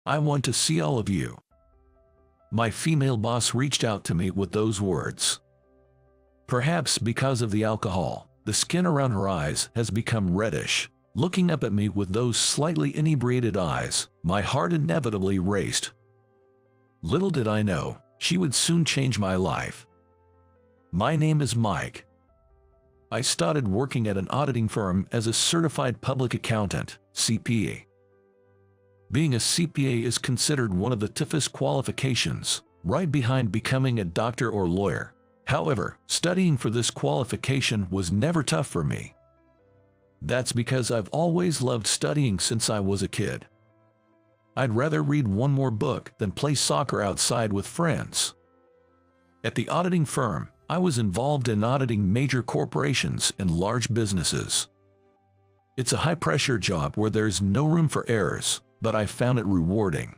I want to see all of you." My female boss reached out to me with those words. Perhaps because of the alcohol, the skin around her eyes has become reddish. Looking up at me with those slightly inebriated eyes, my heart inevitably raced. Little did I know, she would soon change my life. My name is Mike. I started working at an auditing firm as a certified public accountant, CPA. Being a CPA is considered one of the toughest qualifications, right behind becoming a doctor or lawyer. However, studying for this qualification was never tough for me. That's because I've always loved studying since I was a kid. I'd rather read one more book than play soccer outside with friends. At the auditing firm, I was involved in auditing major corporations and large businesses. It's a high-pressure job where there's no room for errors, but I found it rewarding.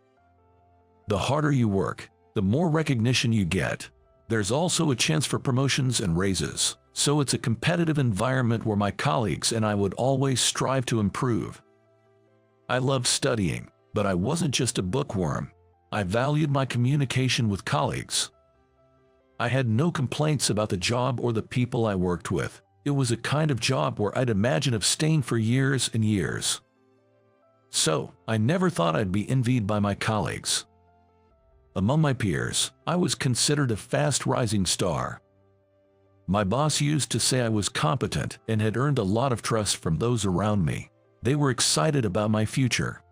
The harder you work, the more recognition you get. There's also a chance for promotions and raises, so it's a competitive environment where my colleagues and I would always strive to improve. I loved studying, but I wasn't just a bookworm. I valued my communication with colleagues. I had no complaints about the job or the people I worked with. It was a kind of job where I'd imagine of staying for years and years. So, I never thought I'd be envied by my colleagues. Among my peers, I was considered a fast-rising star. My boss used to say I was competent and had earned a lot of trust from those around me. They were excited about my future.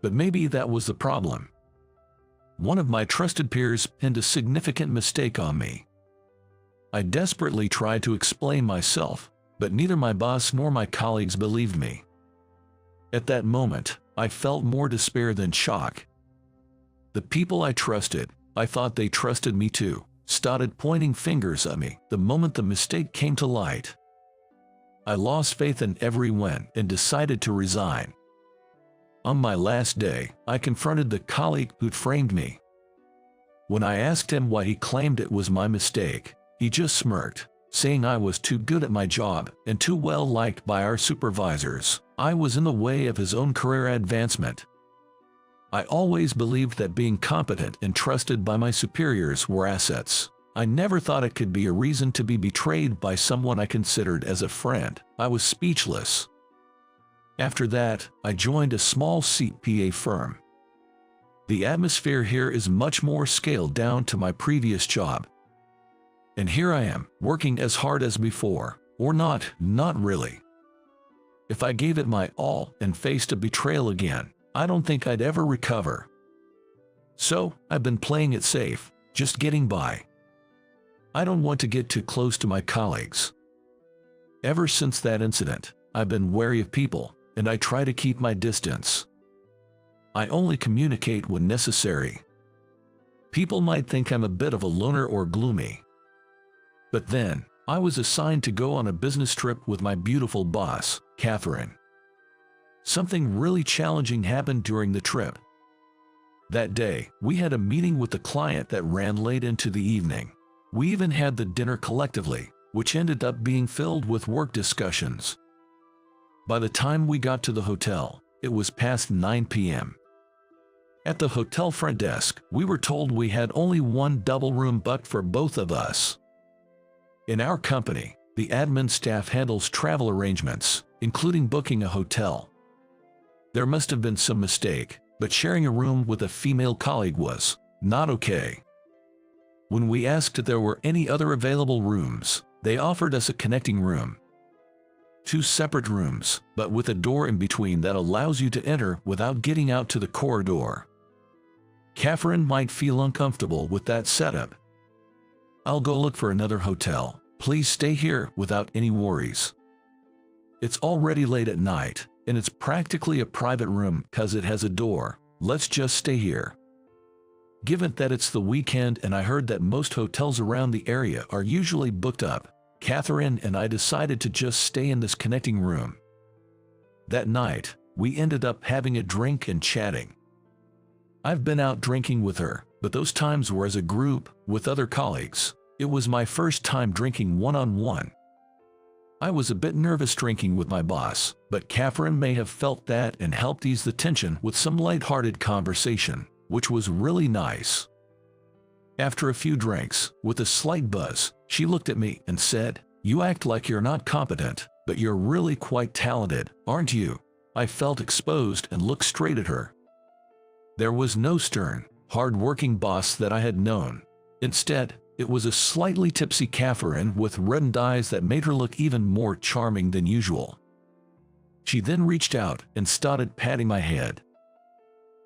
But maybe that was the problem. One of my trusted peers pinned a significant mistake on me. I desperately tried to explain myself, but neither my boss nor my colleagues believed me. At that moment, I felt more despair than shock. The people I trusted, I thought they trusted me too, started pointing fingers at me the moment the mistake came to light. I lost faith in everyone and decided to resign. On my last day, I confronted the colleague who'd framed me. When I asked him why he claimed it was my mistake, he just smirked, saying I was too good at my job and too well liked by our supervisors. I was in the way of his own career advancement. I always believed that being competent and trusted by my superiors were assets. I never thought it could be a reason to be betrayed by someone I considered as a friend. I was speechless. After that, I joined a small CPA firm. The atmosphere here is much more scaled down to my previous job. And here I am, working as hard as before, or not really. If I gave it my all and faced a betrayal again, I don't think I'd ever recover. So, I've been playing it safe, just getting by. I don't want to get too close to my colleagues. Ever since that incident, I've been wary of people, and I try to keep my distance. I only communicate when necessary. People might think I'm a bit of a loner or gloomy. But then, I was assigned to go on a business trip with my beautiful boss, Catherine. Something really challenging happened during the trip. That day, we had a meeting with the client that ran late into the evening. We even had the dinner collectively, which ended up being filled with work discussions. By the time we got to the hotel, it was past 9 p.m. At the hotel front desk, we were told we had only one double room booked for both of us. In our company, the admin staff handles travel arrangements, including booking a hotel. There must have been some mistake, but sharing a room with a female colleague was not okay. When we asked if there were any other available rooms, they offered us a connecting room. 2 separate rooms, but with a door in between that allows you to enter without getting out to the corridor. Catherine might feel uncomfortable with that setup. I'll go look for another hotel. Please stay here without any worries. It's already late at night, and it's practically a private room because it has a door. Let's just stay here. Given that it's the weekend and I heard that most hotels around the area are usually booked up, Catherine and I decided to just stay in this connecting room. That night, we ended up having a drink and chatting. I've been out drinking with her, but those times were as a group, with other colleagues. It was my first time drinking one-on-one. I was a bit nervous drinking with my boss, but Catherine may have felt that and helped ease the tension with some light-hearted conversation, which was really nice. After a few drinks, with a slight buzz, she looked at me and said, "You act like you're not competent, but you're really quite talented, aren't you?" I felt exposed and looked straight at her. There was no stern, hard-working boss that I had known. Instead, it was a slightly tipsy Catherine with reddened eyes that made her look even more charming than usual. She then reached out and started patting my head,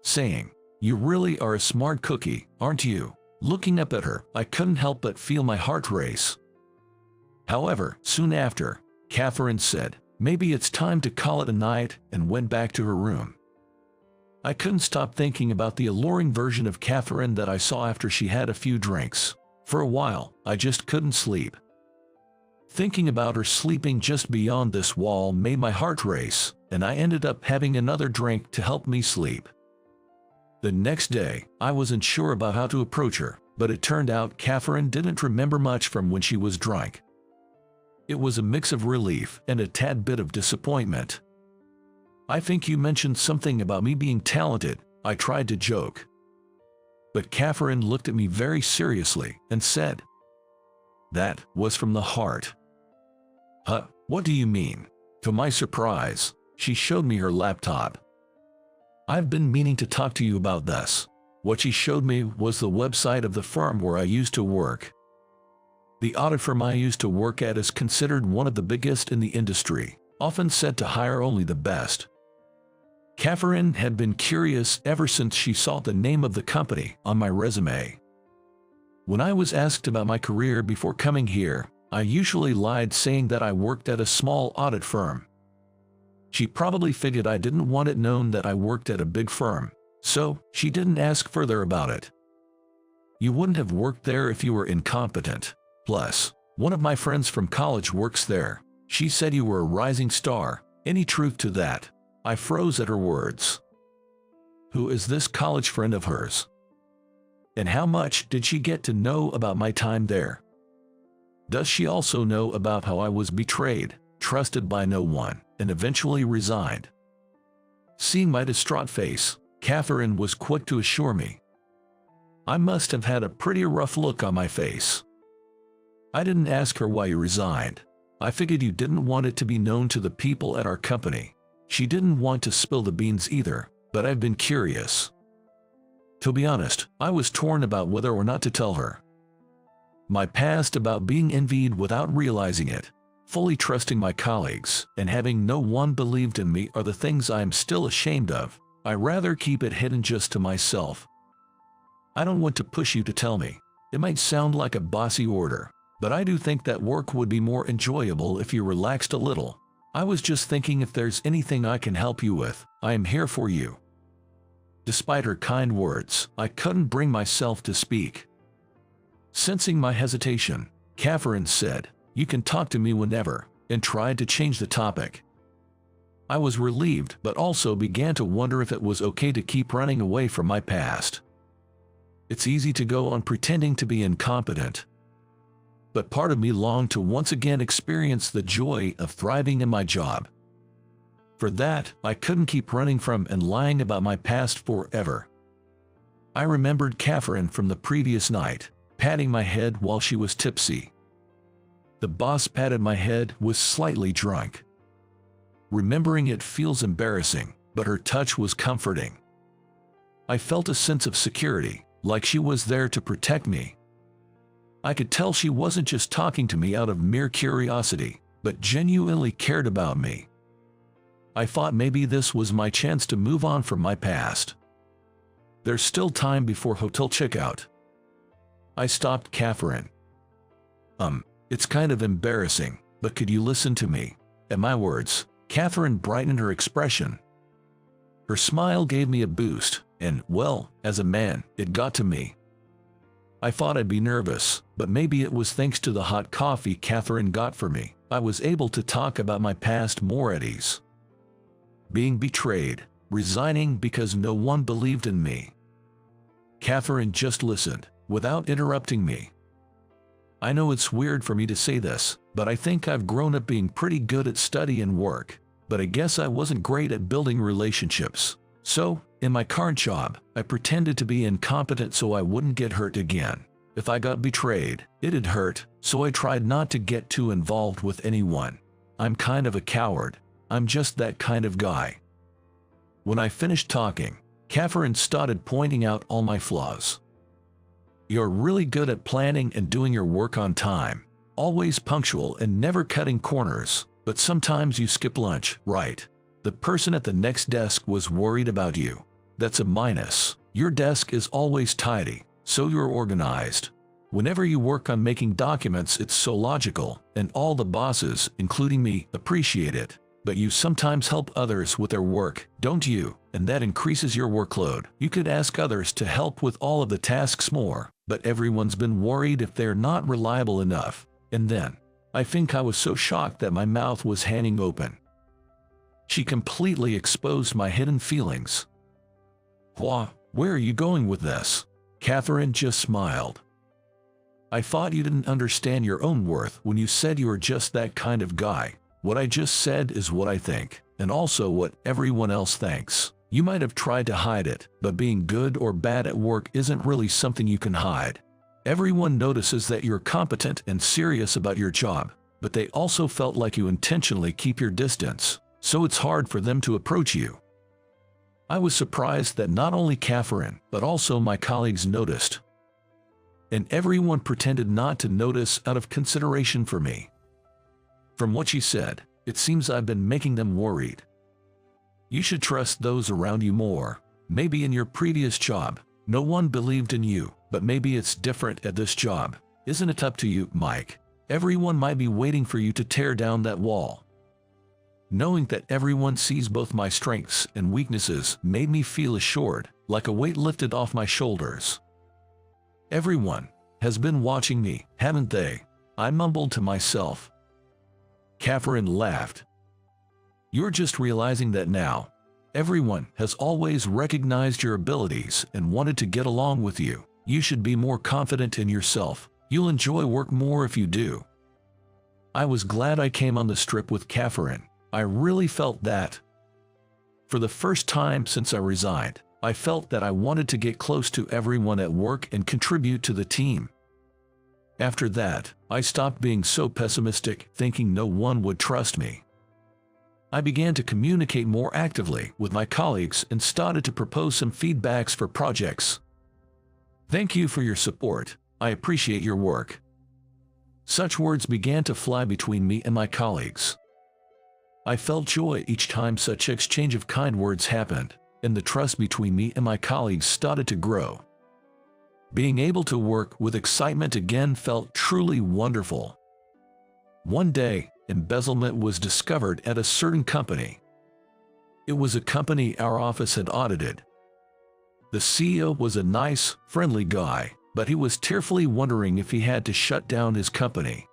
saying, "You really are a smart cookie, aren't you?" Looking up at her, I couldn't help but feel my heart race. However, soon after, Catherine said, "Maybe it's time to call it a night," and went back to her room. I couldn't stop thinking about the alluring version of Catherine that I saw after she had a few drinks. For a while, I just couldn't sleep. Thinking about her sleeping just beyond this wall made my heart race, and I ended up having another drink to help me sleep. The next day, I wasn't sure about how to approach her, but it turned out Catherine didn't remember much from when she was drunk. It was a mix of relief and a tad bit of disappointment. "I think you mentioned something about me being talented," I tried to joke. But Catherine looked at me very seriously and said, "That was from the heart." "Huh? What do you mean?" To my surprise, she showed me her laptop. "I've been meaning to talk to you about this." What she showed me was the website of the firm where I used to work. The audit firm I used to work at is considered one of the biggest in the industry, often said to hire only the best. Catherine had been curious ever since she saw the name of the company on my resume. When I was asked about my career before coming here, I usually lied, saying that I worked at a small audit firm. She probably figured I didn't want it known that I worked at a big firm, so she didn't ask further about it. "You wouldn't have worked there if you were incompetent. Plus, one of my friends from college works there. She said you were a rising star. Any truth to that?" I froze at her words. Who is this college friend of hers? And how much did she get to know about my time there? Does she also know about how I was betrayed, trusted by no one, and eventually resigned? Seeing my distraught face, Catherine was quick to assure me. I must have had a pretty rough look on my face. "I didn't ask her why you resigned. I figured you didn't want it to be known to the people at our company." She didn't want to spill the beans either, but I've been curious. To be honest, I was torn about whether or not to tell her. My past about being envied without realizing it, fully trusting my colleagues, and having no one believed in me are the things I am still ashamed of. I rather keep it hidden just to myself. I don't want to push you to tell me. It might sound like a bossy order, but I do think that work would be more enjoyable if you relaxed a little. I was just thinking, if there's anything I can help you with, I am here for you. Despite her kind words, I couldn't bring myself to speak. Sensing my hesitation, Catherine said, "You can talk to me whenever," and tried to change the topic. I was relieved, but also began to wonder if it was okay to keep running away from my past. It's easy to go on pretending to be incompetent. But part of me longed to once again experience the joy of thriving in my job. For that, I couldn't keep running from and lying about my past forever. I remembered Catherine from the previous night, patting my head while she was tipsy. The boss patted my head was slightly drunk. Remembering it feels embarrassing, but her touch was comforting. I felt a sense of security, like she was there to protect me. I could tell she wasn't just talking to me out of mere curiosity, but genuinely cared about me. I thought maybe this was my chance to move on from my past. There's still time before hotel checkout. I stopped Catherine. It's kind of embarrassing, but could you listen to me?" At my words, Catherine brightened her expression. Her smile gave me a boost, and, well, as a man, it got to me. I thought I'd be nervous, but maybe it was thanks to the hot coffee Catherine got for me. I was able to talk about my past more at ease. Being betrayed, resigning because no one believed in me. Catherine just listened, without interrupting me. I know it's weird for me to say this, but I think I've grown up being pretty good at study and work, but I guess I wasn't great at building relationships. So, in my current job, I pretended to be incompetent so I wouldn't get hurt again. If I got betrayed, it'd hurt, so I tried not to get too involved with anyone. I'm kind of a coward. I'm just that kind of guy. When I finished talking, Catherine started pointing out all my flaws. You're really good at planning and doing your work on time, always punctual and never cutting corners, but sometimes you skip lunch, right? The person at the next desk was worried about you. That's a minus. Your desk is always tidy, so you're organized. Whenever you work on making documents, it's so logical, and all the bosses, including me, appreciate it. But you sometimes help others with their work, don't you? And that increases your workload. You could ask others to help with all of the tasks more, but everyone's been worried if they're not reliable enough. And then, I think I was so shocked that my mouth was hanging open. She completely exposed my hidden feelings. Where are you going with this? Catherine just smiled. I thought you didn't understand your own worth when you said you were just that kind of guy. What I just said is what I think, and also what everyone else thinks. You might have tried to hide it, but being good or bad at work isn't really something you can hide. Everyone notices that you're competent and serious about your job, but they also felt like you intentionally keep your distance, so it's hard for them to approach you. I was surprised that not only Catherine, but also my colleagues noticed. And everyone pretended not to notice out of consideration for me. From what she said, it seems I've been making them worried. You should trust those around you more. Maybe in your previous job, no one believed in you, but maybe it's different at this job. Isn't it up to you, Mike? Everyone might be waiting for you to tear down that wall. Knowing that everyone sees both my strengths and weaknesses made me feel assured, like a weight lifted off my shoulders. Everyone has been watching me, haven't they? I mumbled to myself. Catherine laughed. You're just realizing that now. Everyone has always recognized your abilities and wanted to get along with you. You should be more confident in yourself. You'll enjoy work more if you do. I was glad I came on the strip with Catherine. I really felt that. For the first time since I resigned, I felt that I wanted to get close to everyone at work and contribute to the team. After that, I stopped being so pessimistic, thinking no one would trust me. I began to communicate more actively with my colleagues and started to propose some feedbacks for projects. Thank you for your support. I appreciate your work. Such words began to fly between me and my colleagues. I felt joy each time such exchange of kind words happened, and the trust between me and my colleagues started to grow. Being able to work with excitement again felt truly wonderful. One day, embezzlement was discovered at a certain company. It was a company our office had audited. The CEO was a nice, friendly guy, but he was tearfully wondering if he had to shut down his company.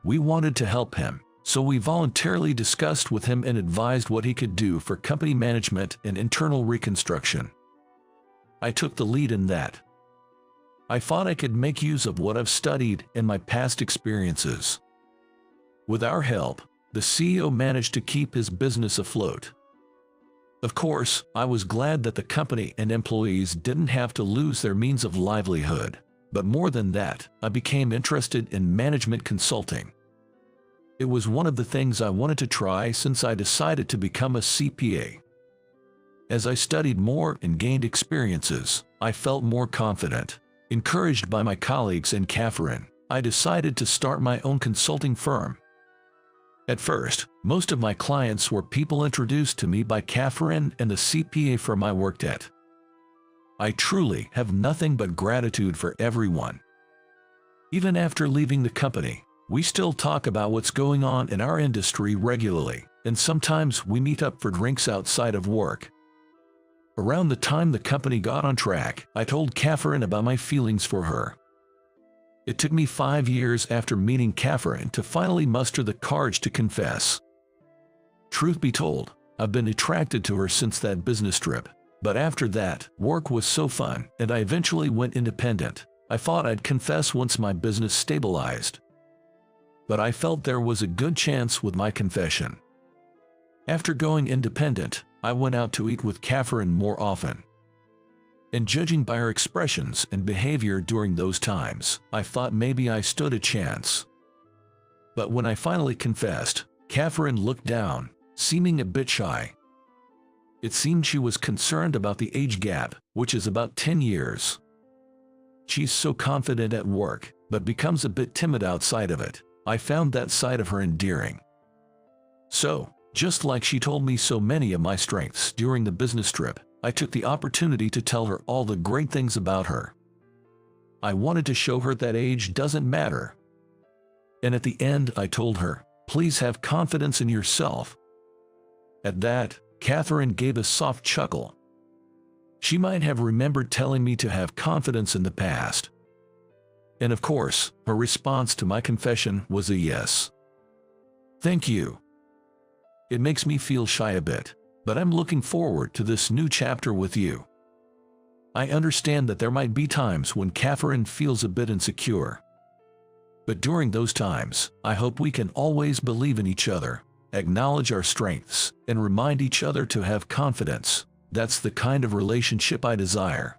We wanted to help him, so we voluntarily discussed with him and advised what he could do for company management and internal reconstruction. I took the lead in that. I thought I could make use of what I've studied and my past experiences. With our help, the CEO managed to keep his business afloat. Of course, I was glad that the company and employees didn't have to lose their means of livelihood. But more than that, I became interested in management consulting. It was one of the things I wanted to try since I decided to become a CPA. As I studied more and gained experiences, I felt more confident. Encouraged by my colleagues and Catherine, I decided to start my own consulting firm. At first, most of my clients were people introduced to me by Catherine and the CPA firm I worked at. I truly have nothing but gratitude for everyone. Even after leaving the company, we still talk about what's going on in our industry regularly, and sometimes we meet up for drinks outside of work. Around the time the company got on track, I told Catherine about my feelings for her. It took me 5 years after meeting Catherine to finally muster the courage to confess. Truth be told, I've been attracted to her since that business trip, but after that, work was so fun, and I eventually went independent. I thought I'd confess once my business stabilized. But I felt there was a good chance with my confession. After going independent, I went out to eat with Catherine more often. And judging by her expressions and behavior during those times, I thought maybe I stood a chance. But when I finally confessed, Catherine looked down, seeming a bit shy. It seemed she was concerned about the age gap, which is about 10 years. She's so confident at work, but becomes a bit timid outside of it. I found that side of her endearing. So, just like she told me so many of my strengths during the business trip, I took the opportunity to tell her all the great things about her. I wanted to show her that age doesn't matter. And at the end I told her, please have confidence in yourself. At that, Catherine gave a soft chuckle. She might have remembered telling me to have confidence in the past. And of course, her response to my confession was a yes. Thank you. It makes me feel shy a bit, but I'm looking forward to this new chapter with you. I understand that there might be times when Catherine feels a bit insecure. But during those times, I hope we can always believe in each other, acknowledge our strengths, and remind each other to have confidence. That's the kind of relationship I desire.